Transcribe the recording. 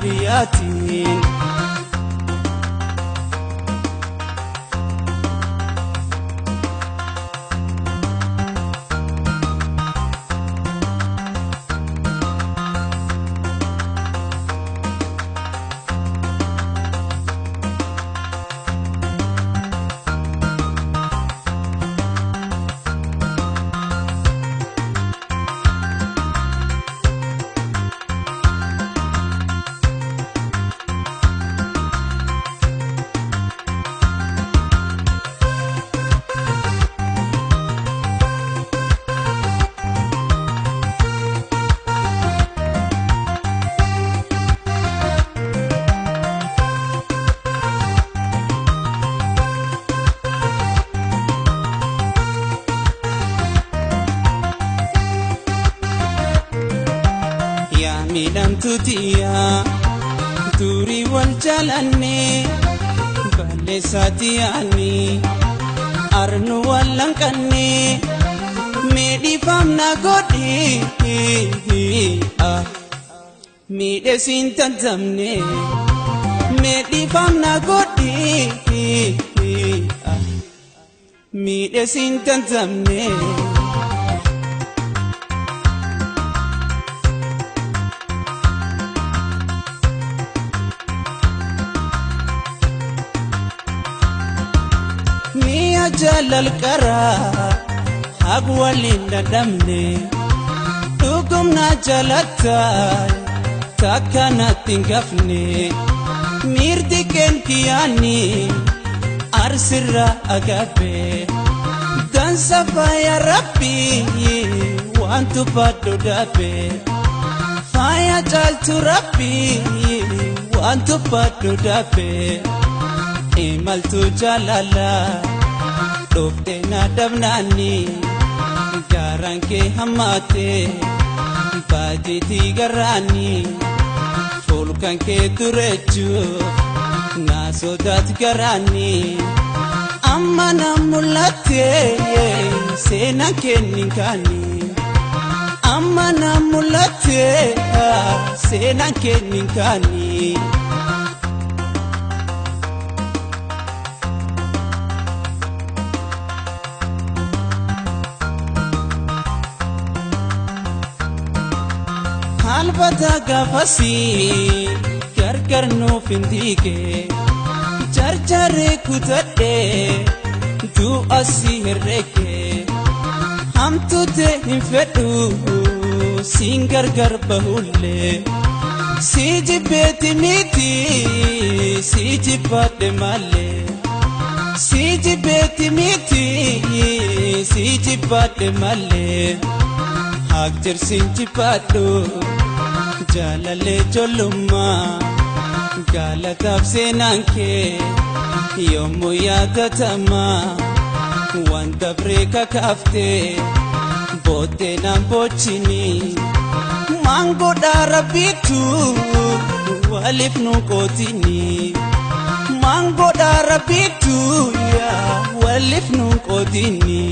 baadiyaatiin. Midhamtuutiya durii wal jaalanne balleessaatiyaani arnu wal lanqanne miidhifamna godhi miidhesiin tantamne miidhifamna godhi miidhesiin tantamne. Miya jalal kara hagwalin dadamne dugumna jalatay takana tingafne mirdi ken kiyani arsira agape dansa faya rabbi wantu padu dape faya jaltu rabbi wantu padu dape. Imaltu jalala dofte na dabnani garanke hamate baditi garani fulkan ke dureju na sodat garani amma namulate sena keninkani amma namulate sena keninkani. Albata gafasi gargar no findike charchare kutade tu asi herreke ham tute infedu singar garbahulle siji beti miti siji pade male siji beti miti siji pade male Akjar sinji padu jalale jolumma galataf senanke yomu yadatama wanda breka kafte bote nambochini mango darabitu walif nukotini mango darabitu ya walif nukotini.